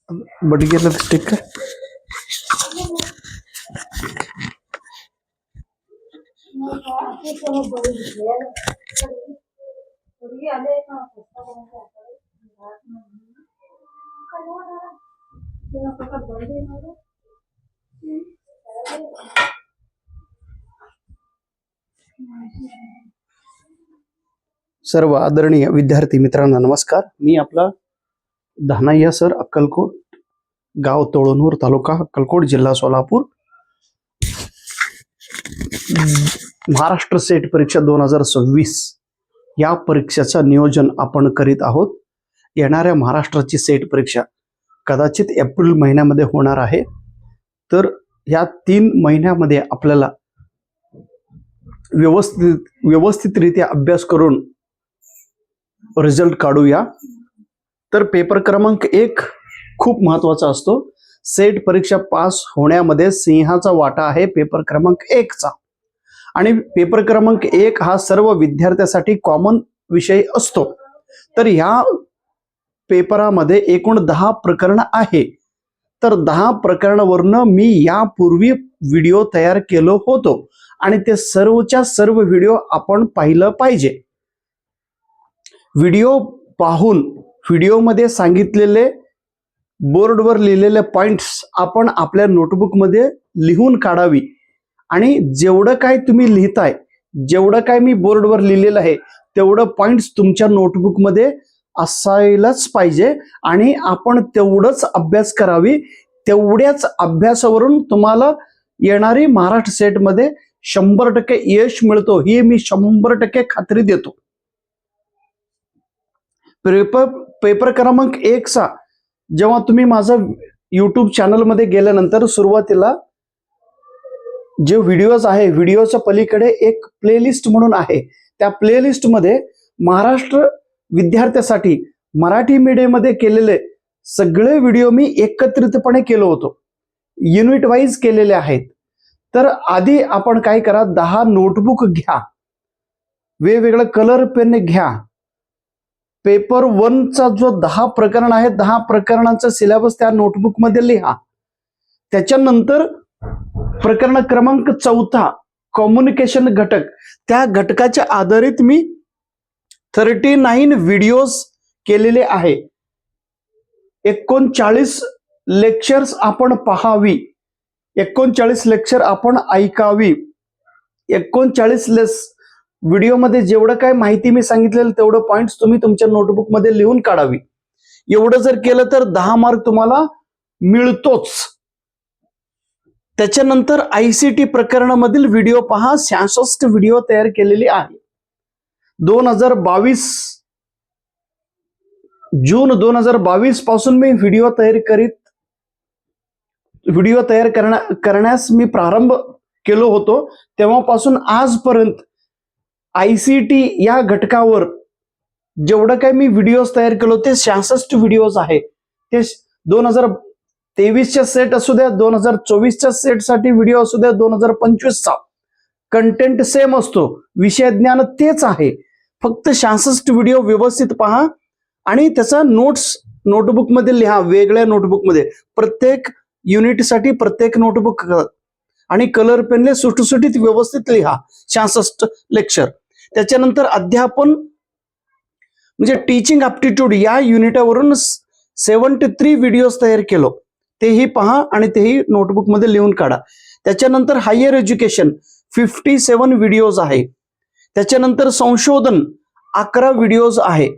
बडगेला stick का सर्व आदरणीय विद्यार्थी मित्रांना नमस्कार. मी आपला धानय्या सर, अक्कलकोट, गाव तोळनूर, तालुका अक्कलकोट, जिल्हा सोलापूर. महाराष्ट्र सेट परीक्षा 2026 या परीक्षेचं नियोजन आपण करीत आहोत. येणाऱ्या महाराष्ट्राची सेट परीक्षा कदाचित एप्रिल महिन्यामध्ये होणार आहे. तर या 3 महिन्यामध्ये आपल्याला व्यवस्थितरित्या अभ्यास करून रिझल्ट काढूया. तर पेपर क्रमांक 1 खूप महत्वाचा असतो. सेट परीक्षा पास होण्यामध्ये सिंहाचा वाटा आहे पेपर क्रमांक 1 चा. आणि पेपर क्रमांक 1 हा सर्व विद्यार्थ्यांसाठी कॉमन विषय असतो. तर ह्या पेपरामध्ये एकूण 10 प्रकरण आहे. तर 10 प्रकरणावरनं मी यापूर्वी व्हिडिओ तयार केलो होतो आणि ते सर्वच्या सर्व व्हिडिओ आपण पाहिलं पाहिजे. व्हिडिओ पाहून व्हिडिओमध्ये सांगितलेले बोर्डवर लिहिलेले पॉइंट्स आपण आपल्या नोटबुकमध्ये लिहून काढावी. आणि जेवढं काय तुम्ही लिहिताय, जेवढं काय मी बोर्डवर लिहिलेलं आहे तेवढं पॉइंट्स तुमच्या नोटबुकमध्ये असायलाच पाहिजे. आणि आपण तेवढंच अभ्यास करावी. तेवढ्याच अभ्यासावरून तुम्हाला येणारी महाराष्ट्र सेटमध्ये 100% यश मिळतो, ही मी 100% खात्री देतो. पेपर क्रमांक 1 चा जेव्हा तुम्ही माझा YouTube चॅनलमध्ये गेल्यानंतर सुरुवातीला जे व्हिडिओज आहे, व्हिडिओच्या पलीकडे एक प्लेलिस्ट म्हणून आहे. त्या प्लेलिस्ट मध्ये महाराष्ट्र विद्यार्थ्यांसाठी मराठी मीडियम मध्ये केलेले सगळे व्हिडिओ मी एकत्रितपणे केलो होतो, युनिट वाईज केलेले आहेत. तर आधी आपण काय करा, 10 नोटबुक घ्या, वेगवेगळं कलर पेन घ्या. पेपर 1 चा जो 10 प्रकरण आहे, 10 प्रकरणांचा सिलेबस त्या नोटबुक मध्ये लिहा. त्याच्यानंतर प्रकरण क्रमांक 4 कम्युनिकेशन घटक, त्या घटकाच्या आधारित मी 39 व्हिडिओज केलेले आहे. 39 लेक्चर्स आपण पहावी, 39 लेक्चर आपण ऐकावी. 39 व्हिडिओमध्ये जेवढं काय माहिती मी सांगितलेलं तेवढं पॉइंट्स तुम्ही तुमच्या नोटबुक मध्ये लिहून काढावी. एवढं जर केलं तर 10 मार्क तुम्हाला मिळतोच. त्याच्यानंतर ICT प्रकरणामधील व्हिडिओ पहा. 66 व्हिडिओ तयार केलेली आहे. 2022 जून 2022 पासून मी व्हिडिओ तयार करण्यास मी प्रारंभ केलो होतो. तेव्हापासून आजपर्यंत ICT या घटकावर जेवढं काही मी व्हिडिओज तयार केलो ते 66 व्हिडिओज आहे. ते 2023च्या सेट असू द्या, 2024च्या सेट साठी व्हिडिओ असू द्या, 2025चा कंटेंट सेम असतो, विषय ज्ञान तेच आहे. फक्त 66 व्हिडिओ व्यवस्थित पहा आणि त्याचा नोट्स नोटबुक मध्ये लिहा, वेगळ्या नोटबुक मध्ये. प्रत्येक युनिटसाठी प्रत्येक नोटबुक आणि कलर पेनने सुटसुटीत व्यवस्थित लिहा 66 लेक्चर. त्याच्यानंतर अध्यापन म्हणजे टीचिंग ॲप्टिट्यूड या युनिटवरून 73 व्हिडिओज तयार केलो, तेही पहा आणि तेही नोटबुक मध्ये लिहून काढा. त्याच्यानंतर हायर एज्युकेशन 57 व्हिडिओज आहे. त्याच्यानंतर संशोधन 11 व्हिडिओज आहे.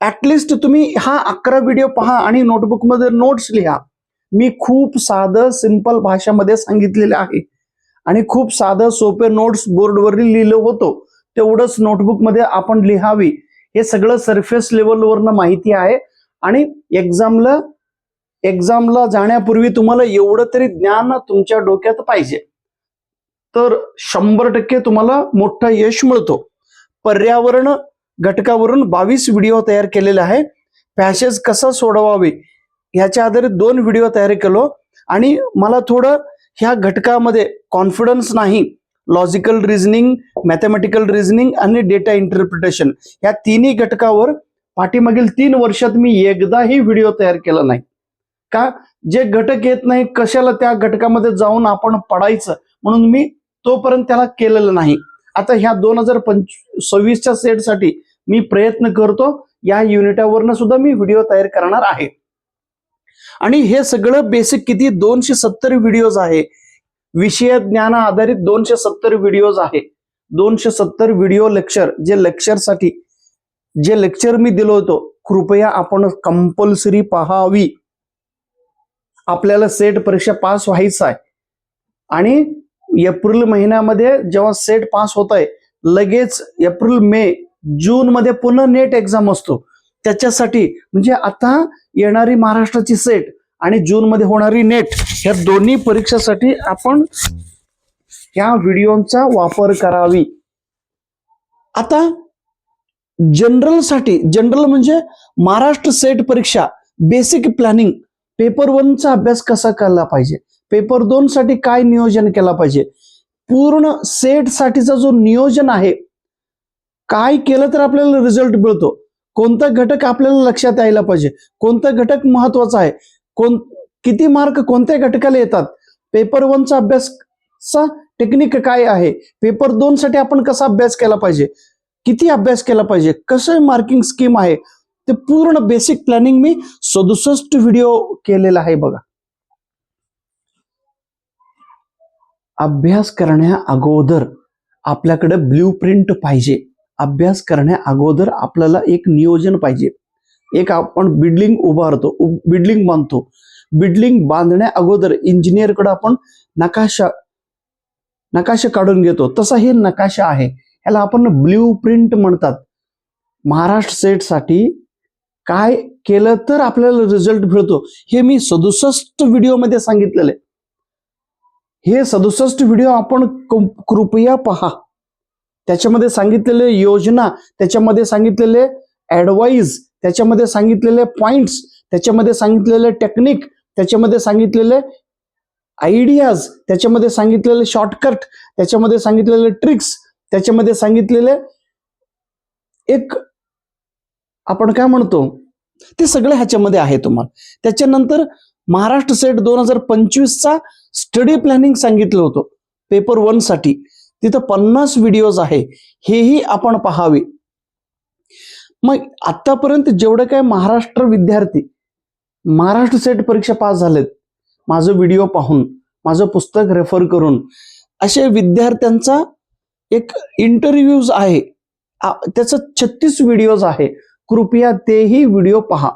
ऍटलिस्ट तुम्ही हा 11 व्हिडिओ पहा आणि नोटबुक मध्ये नोट्स लिहा. मी खूप साधं सिंपल भाषामध्ये सांगितलेले आहे आणि खूप साधं सोपे नोट्स बोर्डवर लिहिलं होतो, तेवढंच नोटबुक मध्ये आपण लिहावी. हे सगळं सरफेस लेवलवरनं माहिती आहे. आणि एक्झामला जाण्यापूर्वी तुम्हाला एवढं तरी ज्ञान तुमच्या डोक्यात पाहिजे, तर 100% तुम्हाला मोठं यश मिळतो. पर्यावरण घटकावरून 22 व्हिडिओ तयार केलेले आहे. पॅसेज कसा सोडवावे ह्याच्या आधारित 2 व्हिडिओ तयार केलो. आणि मला थोडं ह्या घटकामध्ये कॉन्फिडन्स नाही. लॉजिकल रिझनिंग, मॅथमॅटिकल रिझनिंग आणि डेटा इंटरप्रिटेशन या तिन्ही घटकावर पाठीमागील 3 वर्षात मी एकदाही व्हिडिओ तयार केला नाही. का जे घटक येत नाही कशाला त्या घटकामध्ये जाऊन आपण पडायचं, म्हणून मी तोपर्यंत त्याला केलेलं नाही. आता ह्या 2026च्या सेटसाठी मी प्रयत्न करतो, या युनिटावरनं सुद्धा मी व्हिडिओ तयार करणार आहे. आणि हे सगळं बेसिक किती 270 व्हिडिओज आहे, विषय ज्ञान आधारित 270 व्हिडिओज आहे. 270 व्हिडिओ लेक्चर, जे लेक्चर मी दिलो होतो, कृपया आपण कंपल्सरी पाहावी. आपल्याला सेट परीक्षा पास व्हायचं आहे आणि एप्रिल महिन्यामध्ये जेव्हा सेट पास होत आहे, लगेच एप्रिल मे जून मध्ये पुन्हा नेट एक्झाम असतो. त्याच्यासाठी म्हणजे आता येणारी महाराष्ट्राची सेट आणि जून मध्ये होणारी नेट, ह्या दोन्ही परीक्षेसाठी आपण ह्या व्हिडिओचा वापर करावी. आता जनरल म्हणजे महाराष्ट्र सेट परीक्षा बेसिक प्लॅनिंग, पेपर 1चा अभ्यास कसा केला पाहिजे, पेपर 2 साठी काय नियोजन केला पाहिजे, पूर्ण सेट साठीचा जो नियोजन आहे, काय केलं तर आपल्याला रिझल्ट मिळतो, कोणता घटक आपल्याला लक्षात यायला पाहिजे, कोणता घटक महत्वाचा आहे, किती मार्क कोणत्या घटकाला येतात, पेपर 1चा अभ्यासचा टेक्निक काय आहे, पेपर 2 साठी आपण कसा अभ्यास केला पाहिजे, किती अभ्यास केला पाहिजे, कसं मार्किंग स्कीम आहे, ते पूर्ण बेसिक प्लॅनिंग मी 67 व्हिडिओ केलेला आहे बघा. अभ्यास करण्या अगोदर आपल्याकडे ब्ल्यू प्रिंट पाहिजे. अभ्यास करण्या अगोदर आपल्याला एक नियोजन पाहिजे. एक आपण बिल्डिंग उभारतो, बिल्डिंग बांधतो, बिल्डिंग बांधण्या अगोदर इंजिनियरकडे आपण नकाशा काढून घेतो, तसा हे नकाशा आहे, ह्याला आपण ब्ल्यू प्रिंट म्हणतात. महाराष्ट्र सेट साठी काय केलं तर आपल्याला रिझल्ट मिळतो, हे मी 67 व्हिडिओ मध्ये सांगितलेलं आहे. हे 67 व्हिडिओ आपण कृपया पहा. त्याच्यामध्ये सांगितलेले योजना, त्याच्यामध्ये सांगितलेले ऍडवाइस, त्याच्यामध्ये सांगितलेले पॉइंट्स, त्याच्यामध्ये सांगितलेले टेक्निक, त्याच्यामध्ये सांगितलेले आयडियाज, त्याच्यामध्ये सांगितलेले शॉर्टकट, त्याच्यामध्ये सांगितलेले ट्रिक्स, त्याच्यामध्ये सांगितलेले एक आपण काय म्हणतो ते सगळं ह्याच्यामध्ये आहे तुम्हाला. त्याच्यानंतर महाराष्ट्र सेट 2025चा स्टडी प्लॅनिंग सांगितलं होतं पेपर 1 साठी, तिथं 50 व्हिडिओज आहे, हेही आपण पहावे. मग आतापर्यंत जेवढे काय महाराष्ट्र विद्यार्थी महाराष्ट्र सेट परीक्षा पास झालेत, माझं व्हिडिओ पाहून, माझं पुस्तक रेफर करून, असे विद्यार्थ्यांचा एक इंटरव्ह्यूज आहे, त्याचं 36 व्हिडिओज आहे. कृपया तेही व्हिडिओ पहा.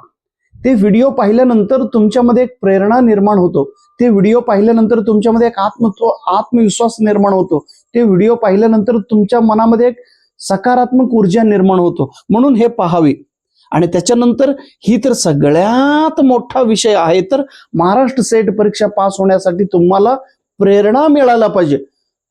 ते व्हिडिओ पाहिल्यानंतर तुमच्यामध्ये एक प्रेरणा निर्माण होतो, ते व्हिडिओ पाहिल्यानंतर तुमच्यामध्ये एक आत्मविश्वास निर्माण होतो, ते व्हिडिओ पाहिल्यानंतर तुमच्या मनामध्ये एक सकारात्मक ऊर्जा निर्माण होतो, म्हणून हे पहावे. आणि त्याच्यानंतर ही तर सगळ्यात मोठा विषय आहे, तर महाराष्ट्र सेट परीक्षा पास होण्यासाठी तुम्हाला प्रेरणा मिळायला पाहिजे,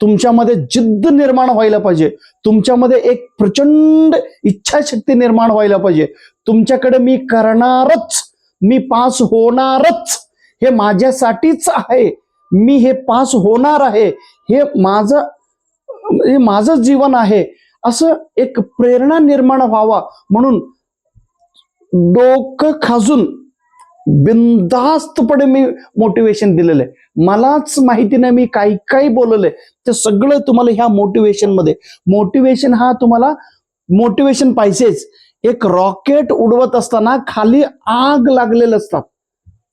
तुमच्यामध्ये जिद्द निर्माण व्हायला पाहिजे, तुमच्यामध्ये एक प्रचंड इच्छाशक्ती निर्माण व्हायला पाहिजे, तुमच्याकडे मी करणारच, मी पास होणारच, हे माझ्यासाठीच आहे, मी हे पास होणार आहे, हे माझं जीवन आहे, असं एक प्रेरणा निर्माण व्हावा म्हणून डोकं खाजून बिनधास्तपणे मी मोटिवेशन दिलेलं आहे. मलाच माहिती नाही मी काही बोललेलं आहे, ते सगळं तुम्हाला ह्या मोटिवेशन हा तुम्हाला मोटिवेशन पाहिजेच. एक रॉकेट उडवत असताना खाली आग लागलेलं असतात,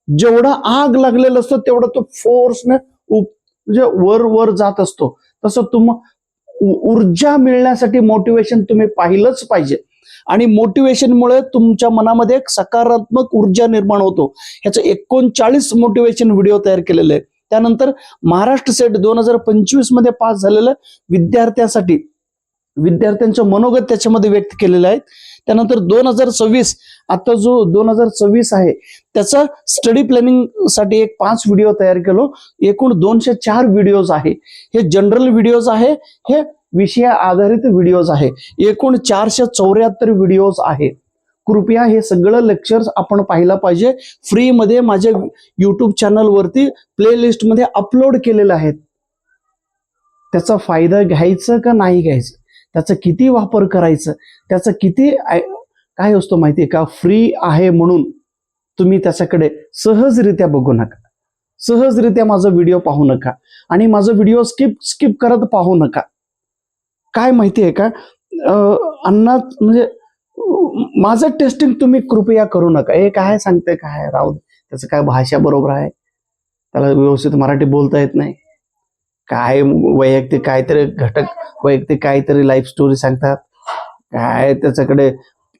जेवढा आग लागलेलं असतं तेवढं तो फोर्सने म्हणजे वर जात असतो. तसं ऊर्जा मिळण्यासाठी मोटिवेशन तुम्ही पाहिलंच पाहिजे, आणि मोटिवेशनमुळे तुमच्या मनामध्ये एक सकारात्मक ऊर्जा निर्माण होतो. ह्याचं 39 मोटिवेशन व्हिडिओ तयार केलेले आहे. त्यानंतर महाराष्ट्र सेट 2025 मध्ये पास झालेलं विद्यार्थ्यांसाठी विद्यार्थ्यांचं मनोगत त्याच्यामध्ये व्यक्त केलेलं आहे. त्यानंतर 2026 आता जो 2026 आहे त्याचा स्टडी प्लॅनिंग साठी एक 5 व्हिडिओ तयार केलो. एकूण 204 व्हिडिओज आहे. हे जनरल व्हिडिओज आहे, हे विषय आधारित व्हिडिओज आहे. एकूण 474 व्हिडिओज आहे. कृपया हे सगळं लेक्चर्स आपण पाहिला पाहिजे. फ्री मध्ये माझ्या युट्यूब चॅनल वरती प्लेलिस्ट मध्ये अपलोड केलेलं आहे. त्याचा फायदा घ्यायचा का नाही घ्यायचं, त्याचा किती वापर करायचं, त्याचा किती काय असतो माहितीये का, फ्री आहे म्हणून तुम्ही त्याच्याकडे सहजरित्या बघू नका, सहजरित्या माझा व्हिडिओ पाहू नका आणि माझा व्हिडिओ स्किप करत पाहू नका. काय माहिती आहे का, अण्णा म्हणजे माझं टेस्टिंग तुम्ही कृपया करू नका. हे काय सांगते, काय राहू दे, त्याचं काय भाषा बरोबर आहे, त्याला व्यवस्थित मराठी बोलता येत नाही, काय वैयक्तिक काहीतरी घटक, वैयक्तिक काहीतरी लाईफ स्टोरी सांगतात, काय त्याच्याकडे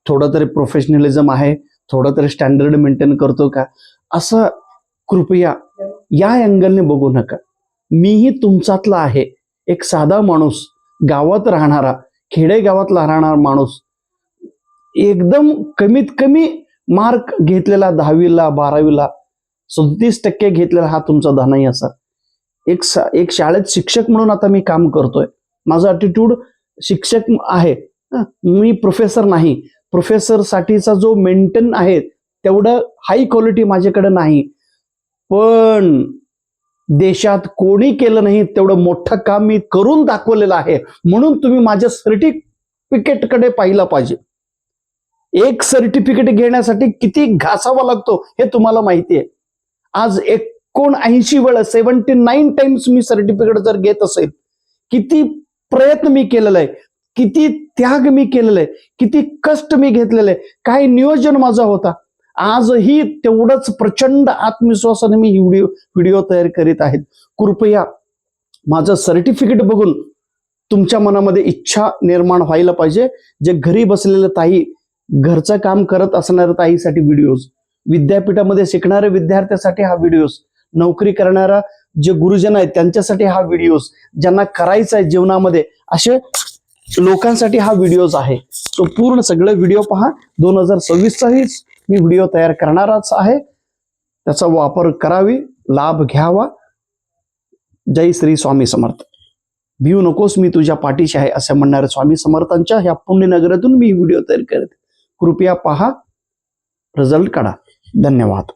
थोडं तरी प्रोफेशनलिझम आहे, थोडं तरी स्टँडर्ड मेंटेन करतो का, असं कृपया या अँगलने बघू नका. मीही तुमच्यातला आहे, एक साधा माणूस, गावात राहणारा, खेडेगावातला राहणारा माणूस, एकदम कमीत कमी मार्क घेतलेला 10वीला 12वीला 37% घेतलेला हा तुमचा धनय सर. एक शाळेत शिक्षक म्हणून आता मी काम करतोय. माझा ॲटिट्यूड शिक्षक आहे, मी प्रोफेसर नाही. प्रोफेसर साठीचा जो मेंटेन आहे तेवढं हाय क्वालिटी माझ्याकडे नाही, पण देशात कोणी केलं नाही तेवढं मोठं काम मी करून दाखवलेलं आहे. म्हणून तुम्ही माझ्या सर्टिफिकेटकडे पाहिलं पाहिजे. एक सर्टिफिकेट घेण्यासाठी किती घासावा लागतो हे तुम्हाला माहिती आहे. आज 79 वेळा 79 टाइम्स मी सर्टिफिकेट जर घेत असेल, किती प्रयत्न मी केलेला आहे, किती त्याग मी केलेला आहे, किती कष्ट मी घेतलेले आहे, काय नियोजन माझा होता. आजही तेवढंच प्रचंड आत्मविश्वासाने मी व्हिडिओ तयार करीत आहेत. कृपया माझं सर्टिफिकेट बघून तुमच्या मनामध्ये इच्छा निर्माण व्हायला पाहिजे. जे घरी बसलेले ताई, घरचं काम करत असणाऱ्या ताईसाठी व्हिडिओज, विद्यापीठामध्ये शिकणाऱ्या विद्यार्थ्यांसाठी हा व्हिडिओज, नोकरी करणारा जे गुरुजन आहेत त्यांच्यासाठी हा व्हिडिओज, ज्यांना करायचं आहे जीवनामध्ये असे लोकांसाठी हा व्हिडिओज आहे. तो पूर्ण सगळे व्हिडिओ पहा. 2026चाही मी व्हिडिओ तयार करणारच आहे. त्याचा वापर करावी, लाभ घ्यावा. जय श्री स्वामी समर्थ. भिऊ नकोस, मी तुझ्या पाठीशी आहे असे म्हणणारे स्वामी समर्थांच्या ह्या पुण्यनगरातून मी व्हिडिओ तयार करते. कृपया पहा, रिझल्ट काढा. धन्यवाद.